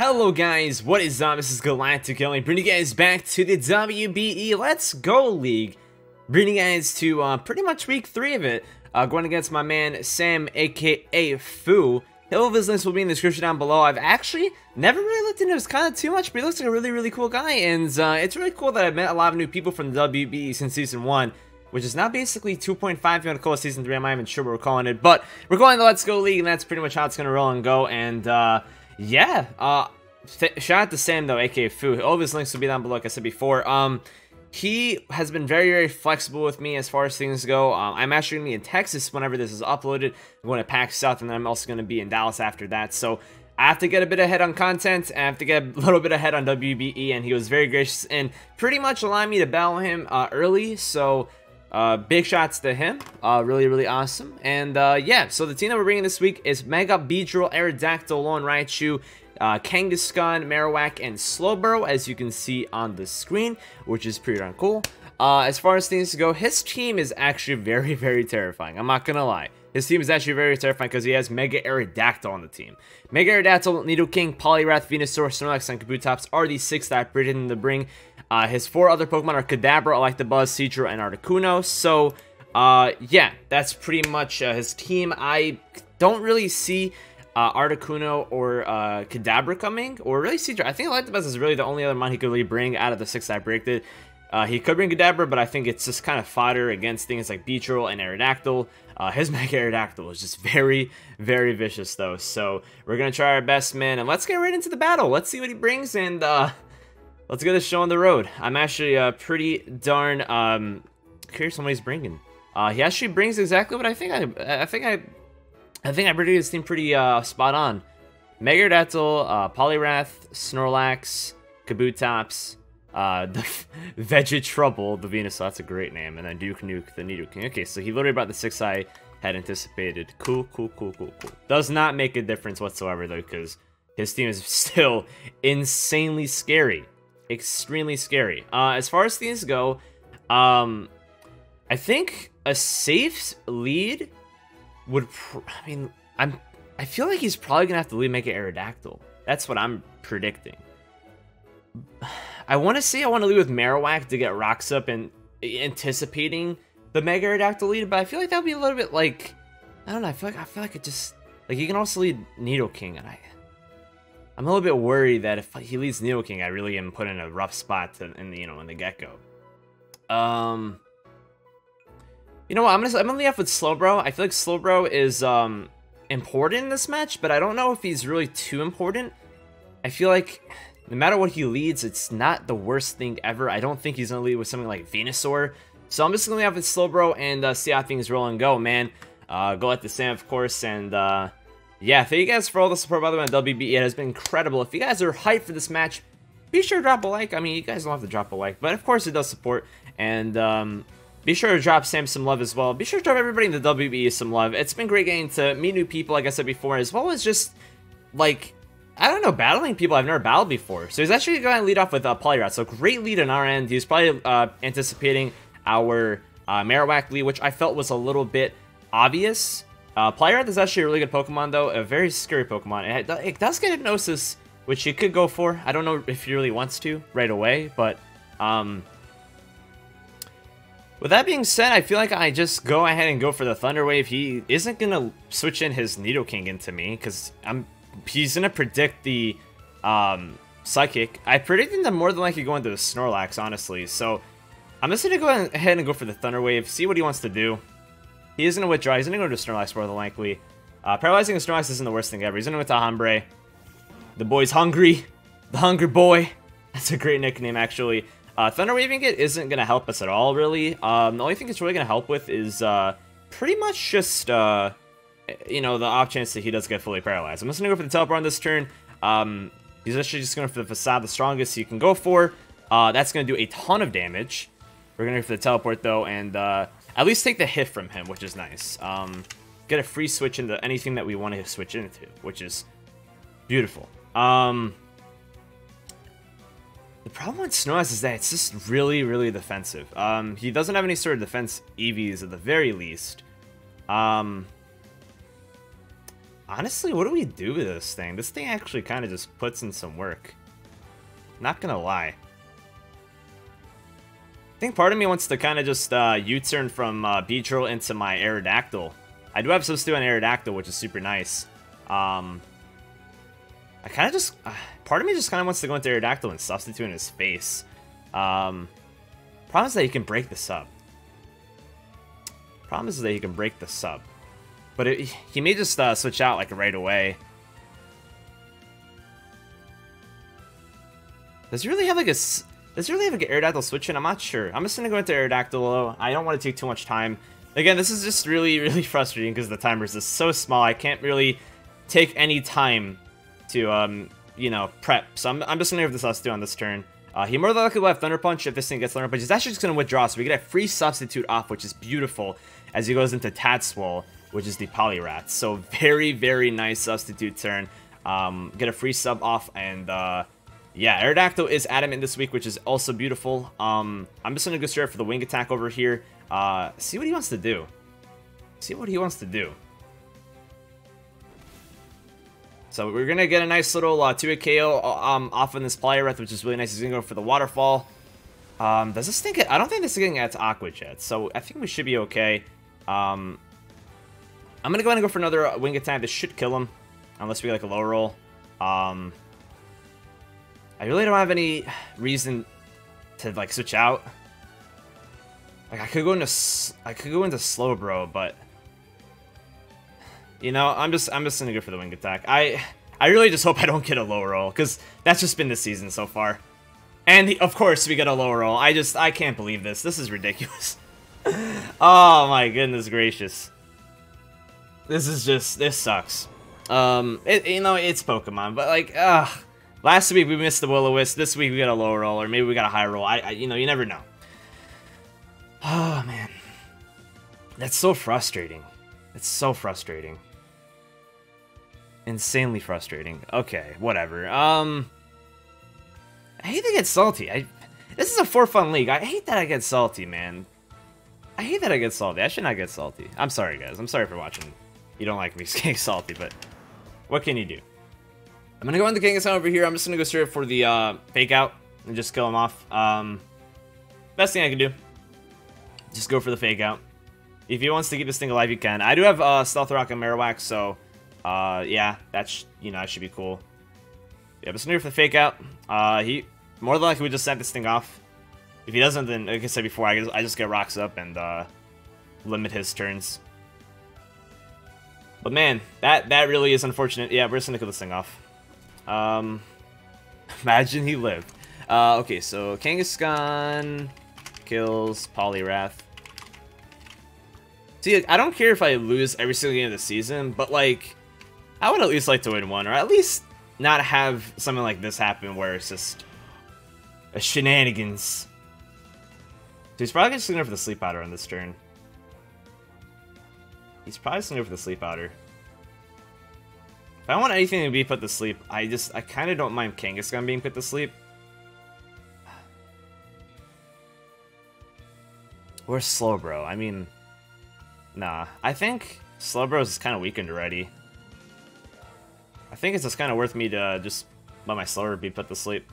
Hello guys, what is up? This is GalacticElliot, bringing you guys back to the WBE Let's Go League. Bringing you guys to pretty much week 3 of it. Going against my man Sam, aka Foo. All of his links will be in the description down below. I've actually never really looked into his kind of too much, but he looks like a really cool guy. And it's really cool that I've met a lot of new people from the WBE since Season 1. Which is now basically 2.5 if you want to call it Season 3. I'm not even sure what we're calling it. But we're calling the Let's Go League, and that's pretty much how it's going to roll and go. And yeah, shout out to Sam though, aka Foo. All of his links will be down below, like I said before. He has been very flexible with me as far as things go. I'm actually going to be in Texas whenever this is uploaded. I'm going to PAX South, and then I'm also going to be in Dallas after that. So I have to get a bit ahead on content, and I have to get a little bit ahead on WBE, and he was very gracious and pretty much allowing me to battle him early. So big shots to him. Really awesome. And yeah, so the team that we're bringing this week is Mega Beedrill, Aerodactyl, Lone Raichu, Kangaskhan, Marowak, and Slowbro, as you can see on the screen, which is pretty darn cool. As far as things go, his team is actually very terrifying. I'm not gonna lie. His team is actually very terrifying because he has Mega Aerodactyl on the team. Mega Aerodactyl, Nidoking, Poliwrath, Venusaur, Snorlax, and Kabutops are the 6 that I predicted him to bring. His 4 other Pokemon are Kadabra, Electabuzz, Seadra, and Articuno. So, yeah, that's pretty much his team. I don't really see Articuno or Kadabra coming, or really Seadra. I think Electabuzz is really the only other mon he could really bring out of the 6 that I predicted. He could bring Kadabra, but I think it's just kind of fodder against things like Beedrill and Aerodactyl. His Mega Aerodactyl is just very vicious, though. So we're going to try our best, man. And let's get right into the battle. Let's see what he brings, and let's get this show on the road. I'm actually pretty darn curious on what he's bringing. He actually brings exactly what I think I predicted his team pretty spot on. Mega Aerodactyl, Poliwrath, Snorlax, Kabutops, the Vegetrouble, the Venusaur, that's a great name, and then Duke Nuke, the Nidoking. Okay, so he literally brought the 6 I had anticipated. Cool. Does not make a difference whatsoever, though, because his team is still insanely scary. Extremely scary. As far as things go, I think a safe lead would, I feel like he's probably gonna have to lead Mega Aerodactyl. That's what I'm predicting. I want to lead with Marowak to get rocks up and anticipating the Mega Aerodactyl lead, but I feel like that would be a little bit like, I don't know. I feel like it just, like, he can also lead Nidoking, and I'm a little bit worried that if he leads Nidoking, I really am put in a rough spot in the get-go. You know what? I'm gonna lead off with Slowbro. I feel like Slowbro is important in this match, but I don't know if he's really too important. I feel like no matter what he leads, it's not the worst thing ever. I don't think he's gonna lead with something like Venusaur. So I'm just gonna lead off with Slowbro and see how things roll and go, man. Go at the Sam, of course, and yeah, thank you guys for all the support, by the way, on WBE. It has been incredible. If you guys are hyped for this match, be sure to drop a like. I mean, you guys don't have to drop a like, but of course it does support. And be sure to drop Sam some love as well. Be sure to drop everybody in the WBE some love. It's been great getting to meet new people, like I said before, as well as just, like, I don't know, battling people I've never battled before. So he's actually going to lead off with Poliwrath. So great lead on our end. He was probably anticipating our Marowak lead, which I felt was a little bit obvious. Poliwrath is actually a really good Pokemon, though. A very scary Pokemon. It does get Hypnosis, which he could go for. I don't know if he really wants to right away, but with that being said, I feel like I just go ahead and go for the Thunder Wave. He isn't going to switch in his Nidoking into me, because he's going to predict the Psychic. I predicted them more than likely going to the Snorlax, honestly. So I'm just going to go ahead and go for the Thunder Wave, see what he wants to do. He is going to withdraw. He's going to go to Snorlax more than likely. Paralyzing a Snorlax isn't the worst thing ever. He's going to go to Hambre. The boy's hungry. The Hungry Boy. That's a great nickname, actually. Thunder Waving it isn't going to help us at all, really. The only thing it's really going to help with is pretty much just, you know, the off chance that he does get fully paralyzed. I'm just going to go for the Teleport on this turn. He's actually just going for the Facade, the strongest he can go for. That's going to do a ton of damage. We're going to go for the Teleport, though, and at least take the hit from him, which is nice. Get a free switch into anything that we want to switch into, which is beautiful. The problem with Snorlax is that it's just really defensive. He doesn't have any sort of defense EVs at the very least. Honestly, what do we do with this thing? This thing actually kind of just puts in some work. Not gonna lie. I think part of me wants to kind of just U-turn from Beedrill into my Aerodactyl. I do have Substitute on Aerodactyl, which is super nice. I kind of just... part of me just kind of wants to go into Aerodactyl and Substitute in his face. Problem is that he can break the sub. Problem is that he can break the sub. But he may just switch out like right away. Does he really have like a... Does he really have like an Aerodactyl switch in? I'm not sure. I'm just gonna go into Aerodactyl though. I don't want to take too much time. Again, this is just really, really frustrating because the timer is just so small. I can't really take any time to, you know, prep. So I'm just gonna give this Substitute on this turn. He more than likely will have Thunder Punch if this thing gets Thunder Punch. He's actually just gonna withdraw, so we get a free Substitute off, which is beautiful, as he goes into Tatswole, which is the Poliwrath. So very, very nice Substitute turn. Get a free sub off, and yeah, Aerodactyl is adamant this week, which is also beautiful. I'm just gonna go straight for the wing attack over here. See what he wants to do. See what he wants to do. So we're gonna get a nice little 2-hit KO off on this Poliwrath, which is really nice. He's gonna go for the Waterfall. Does this thing get... I don't think this is getting at Aqua Jet, so I think we should be okay. I'm gonna go ahead and go for another wing attack. This should kill him, unless we get like a low roll. I really don't have any reason to like switch out. Like I could go into Slowbro, but you know, I'm just gonna go for the wing attack. I really just hope I don't get a low roll, because that's just been the season so far. And of course we get a low roll. I can't believe this. This is ridiculous. Oh my goodness gracious. This sucks. You know, it's Pokemon, but like, last week we missed the Will-O-Wisp. This week we got a low roll, or maybe we got a high roll. You know, you never know. Oh man, that's so frustrating. It's so frustrating. Insanely frustrating. Okay, whatever. I hate to get salty. This is a for fun league. I hate that I get salty, man. I hate that I get salty. I should not get salty. I'm sorry, guys. I'm sorry for watching. You don't like me getting salty, but what can you do? I'm gonna go into Kangaskhan over here. I'm just gonna go straight for the fake out and just kill him off. Best thing I can do. Just go for the fake out. If he wants to keep this thing alive, you can. I do have Stealth Rock and Marowak, so yeah, that's you know, that should be cool. Yeah, just gonna go for the fake out. He more than likely would just set this thing off. If he doesn't, then like I said before, I just get rocks up and limit his turns. But man, that really is unfortunate. Yeah, we're just gonna kill this thing off. Imagine he lived. Okay, so Kangaskhan kills Poliwrath. See, I don't care if I lose every single game of the season, but like, I would at least like to win one, or at least not have something like this happen where it's just a shenanigans. So he's probably just gonna go for the Sleep Powder on this turn. He's probably just gonna go for the Sleep Powder. If I want anything to be put to sleep, I kind of don't mind Kangaskhan being put to sleep. Or Slowbro. I mean, nah. I think Slowbro is kind of weakened already. I think it's just kind of worth me to just let my Slowbro be put to sleep.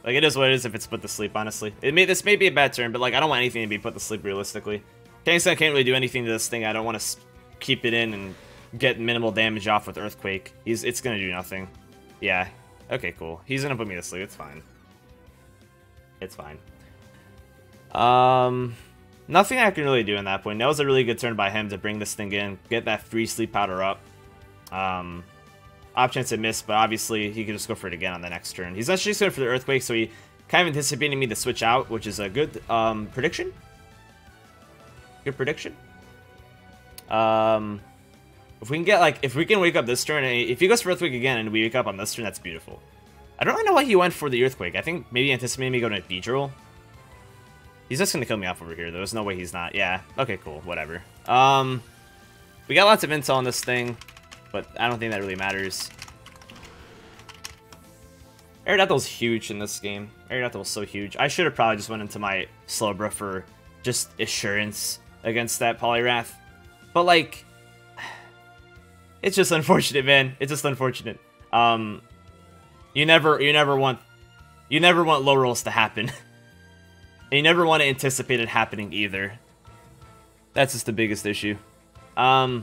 Like, it is what it is if it's put to sleep, honestly. This may be a bad turn, but like, I don't want anything to be put to sleep realistically. Kangaskhan can't really do anything to this thing. I don't want to keep it in and get minimal damage off with Earthquake. It's gonna do nothing. Yeah. Okay, cool. He's gonna put me to sleep. It's fine. It's fine. Nothing I can really do in that point. That was a really good turn by him to bring this thing in, get that free Sleep Powder up. Off chance it missed, but obviously he could just go for it again on the next turn. He's actually just going for the Earthquake, so he kind of anticipated me to switch out, which is a good prediction. Good prediction. If we can get like, if we can wake up this turn, and if he goes for Earthquake again and we wake up on this turn, that's beautiful. I don't really know why he went for the Earthquake. I think maybe anticipating me going to Beedrill. He's just gonna kill me off over here. There's no way he's not. Yeah. Okay, cool. Whatever. We got lots of intel on this thing, but I don't think that really matters. Aerodactyl's huge in this game. Aerodactyl's so huge. I should have probably just went into my Slowbro for just assurance against that Poliwrath. But like, It's just unfortunate, man. It's just unfortunate. You never want low rolls to happen. And you never want to anticipate it happening either. That's just the biggest issue. I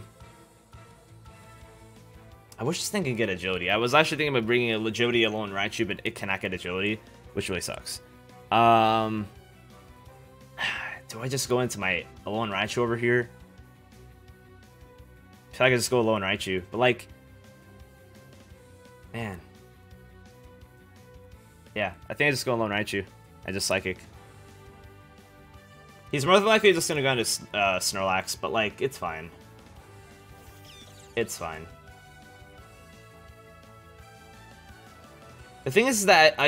wish this thing could get agility. I was actually thinking about bringing agility alone Raichu, but it cannot get agility, which really sucks. Do I just go into my alone Raichu over here? I feel like I just go alone Raichu, but like, man. Yeah, I think I just go alone Raichu. I just Psychic. He's more than likely just gonna go into Snorlax, but like, it's fine. It's fine. The thing is that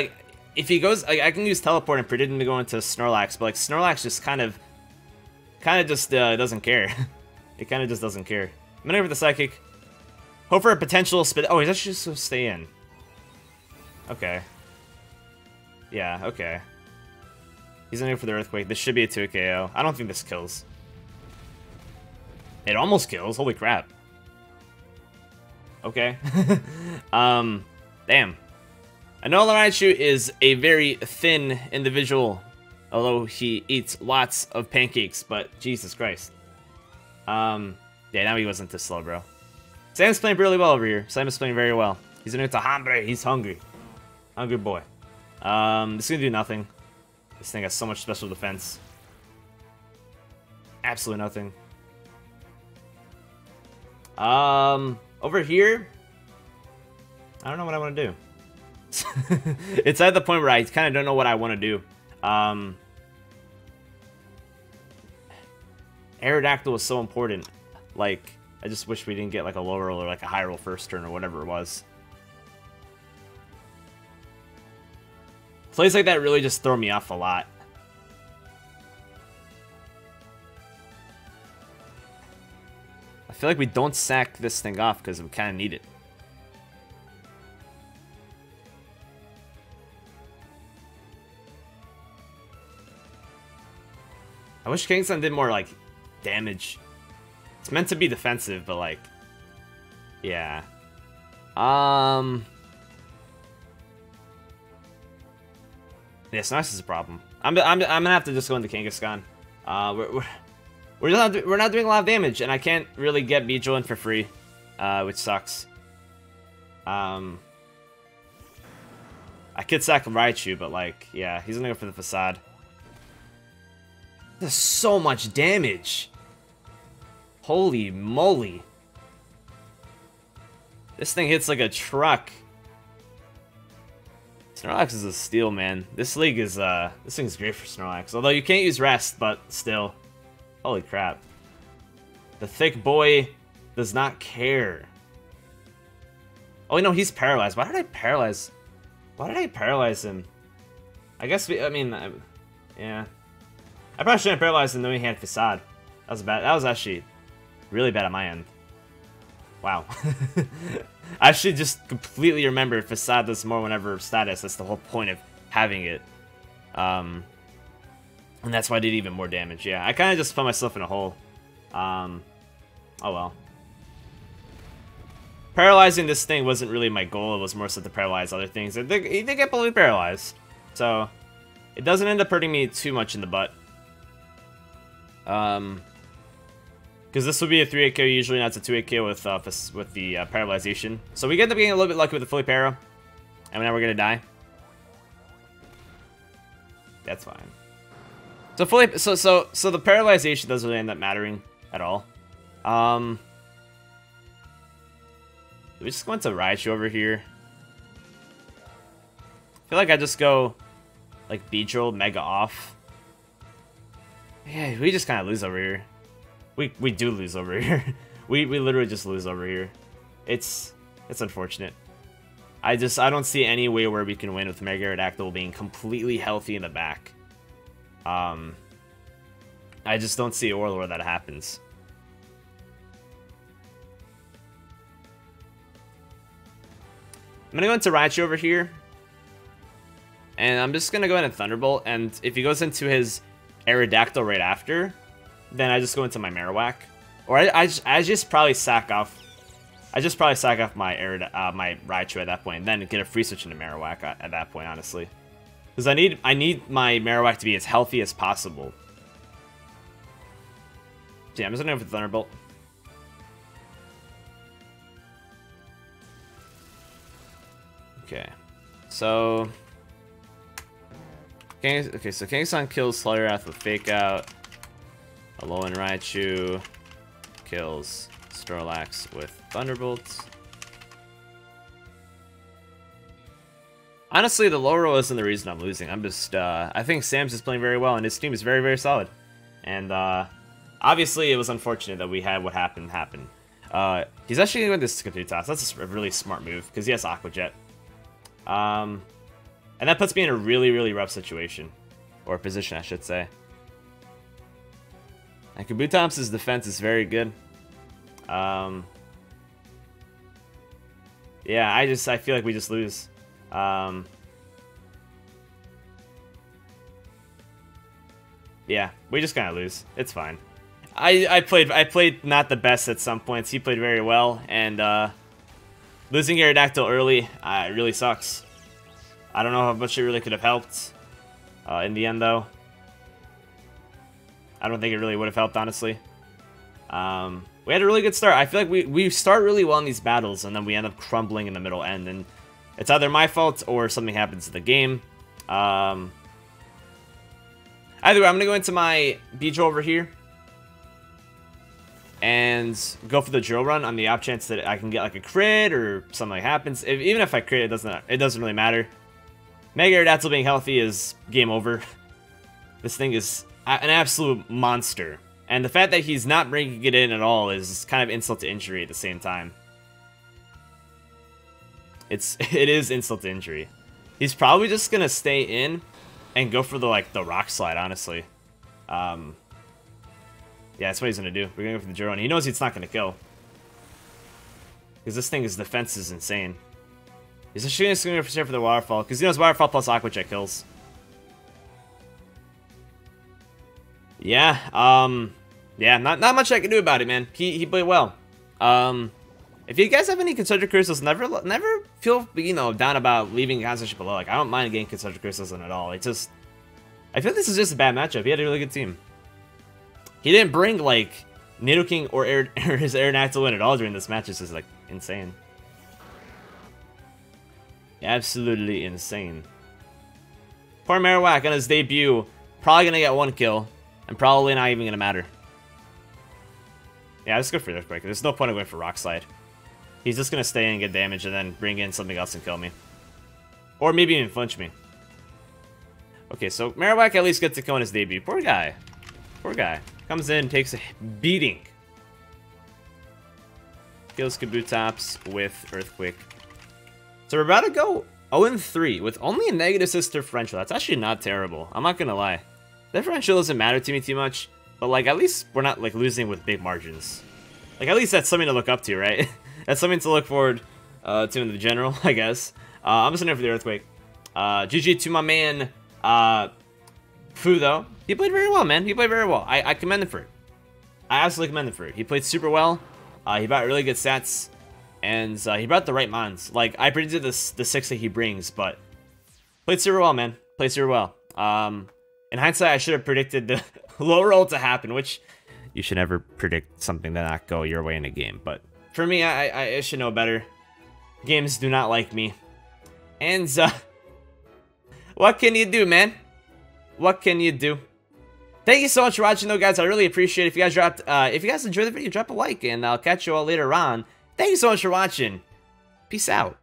if he goes, I can use Teleport and predict him to go into Snorlax, but like Snorlax just kind of just doesn't care. It kind of just doesn't care. I'm gonna go for the Psychic. Hope for a potential spit. Oh, he's actually just gonna stay in. Okay. Yeah. Okay. He's gonna go for the Earthquake. This should be a 2 KO. I don't think this kills. It almost kills. Holy crap. Okay. Damn. I know Raichu is a very thin individual, although he eats lots of pancakes, but Jesus Christ. Yeah, now he wasn't this slow, bro. Sam's playing really well over here. Sam is playing very well. He's gonna get to Hambre. He's hungry. Hungry boy. This is gonna do nothing. This thing has so much special defense. Absolutely nothing. Over here, I don't know what I want to do. It's at the point where I kind of don't know what I want to do. Aerodactyl was so important. Like, I just wish we didn't get like a low roll or like a high roll first turn or whatever it was. Plays like that really just throw me off a lot. I feel like we don't sack this thing off because we kind of need it. I wish Kingston did more, like, damage. It's meant to be defensive, but, like, yeah. Yeah, Snorlax is a problem. I'm gonna have to just go into Kangaskhan. We're not doing a lot of damage, and I can't really get Beedrill in for free, which sucks. I could sack Raichu, but like, yeah, he's gonna go for the Facade. There's so much damage. Holy moly! This thing hits like a truck. Snorlax is a steal, man. This league is, this thing's great for Snorlax. Although you can't use Rest, but still. Holy crap. The thick boy does not care. Oh, no, he's paralyzed. Why did I paralyze? Why did I paralyze him? I guess yeah. I probably shouldn't have paralyzed him knowing he had Facade. That was bad. That was actually really bad on my end. Wow. I should just completely remember Facade does more whenever status. That's the whole point of having it. And that's why I did even more damage. Yeah, I kind of just put myself in a hole. Oh well. Paralyzing this thing wasn't really my goal. It was more so to paralyze other things. He did get fully paralyzed. So, it doesn't end up hurting me too much in the butt. Because this would be a 3-8 KO usually, not a 2-8 KO with the paralyzation. So we end up getting a little bit lucky with the fully para. And now we're going to die. That's fine. So so the paralyzation doesn't really end up mattering at all. Do we just go into Raichu over here? I feel like I just go like Beedrill, Mega off. Yeah, we just kind of lose over here. We do lose over here. we literally just lose over here. It's unfortunate. I don't see any way where we can win with Mega Aerodactyl being completely healthy in the back. I just don't see a world where that happens. I'm gonna go into Raichu over here. And I'm just gonna go into Thunderbolt, and if he goes into his Aerodactyl right after, then I just go into my Marowak. Or I just probably sack off I just probably sack off my my Raichu at that point, and then get a free switch into Marowak at that point, honestly. Because I need my Marowak to be as healthy as possible. So yeah, I'm just gonna go for Thunderbolt. Okay, so so Kang-san kills Slugwrath with Fake Out. Alolan Raichu kills Snorlax with Thunderbolt. Honestly, the low roll isn't the reason I'm losing. I'm just, I think Sam's just playing very well, and his team is very, very solid. And, obviously, it was unfortunate that we had what happened happen. He's actually going to win this Kabutops. That's a really smart move, because he has Aqua Jet. And that puts me in a really, really rough situation. Or position, I should say. And Kabutops' defense is very good. Yeah, I feel like we just lose. Yeah, we just kind of lose. It's fine. I played not the best at some points. He played very well, and losing Aerodactyl early really sucks. I don't know how much it really could have helped in the end, though. I don't think it really would have helped, honestly. We had a really good start. I feel like we start really well in these battles, and then we end up crumbling in the middle end, and it's either my fault or something happens in the game. Either way, I'm going to go into my Beedrill over here and go for the drill run on the off chance that I can get like a crit or something happens. Even if I crit, it doesn't really matter. Mega Aerodactyl being healthy is game over. This thing is an absolute monster. And the fact that he's not bringing it in at all is kind of insult to injury at the same time. It is insult to injury. He's probably just gonna stay in and go for the rock slide, honestly. Yeah, that's what he's gonna do. We're gonna go for the Jiron. He knows it's not gonna kill. Because this thing's defense is insane. He's actually just gonna go for the Waterfall, because he knows Waterfall plus Aqua Jet kills. Yeah, yeah, not much I can do about it, man. He played well. If you guys have any Concentric Crystals, never feel, down about leaving Concentric below. Like, I don't mind getting Concentric Crystals in at all. It's just, I feel this is just a bad matchup. He had a really good team. He didn't bring, like, Nidoking or his Aerodactyl in at all during this match. It's just, like, insane. Absolutely insane. Poor Marowak on his debut, probably gonna get one kill, and probably not even gonna matter. Yeah, let's go for Earthquake. There's no point in going for Rock Slide. He's just gonna stay in and get damage and then bring in something else and kill me. Or maybe even flinch me. Okay, so Marowak at least gets to kill in his debut. Poor guy. Poor guy. Comes in, takes a beating. Kills Kabutops with Earthquake. So we're about to go 0-3 with only a negative assist differential. That's actually not terrible. I'm not gonna lie. Differential doesn't matter to me too much. But, like, at least we're not, like, losing with big margins. Like, at least that's something to look up to, right? That's something to look forward to in the general, I guess. I'm just in for the Earthquake. GG to my man, Fu, though. He played very well, man. He played very well. I commend him for it. I absolutely commend him for it. He played super well. He brought really good stats. And he brought the right mons. Like, I predicted the 6 that he brings, but played super well, man. Played super well. In hindsight, I should have predicted the low roll to happen, which you should never predict something that not go your way in a game. But for me, I should know better. Games do not like me. And what can you do, man? What can you do? Thank you so much for watching, though, guys. I really appreciate it. If you guys enjoyed the video, drop a like, and I'll catch you all later on. Thank you so much for watching. Peace out.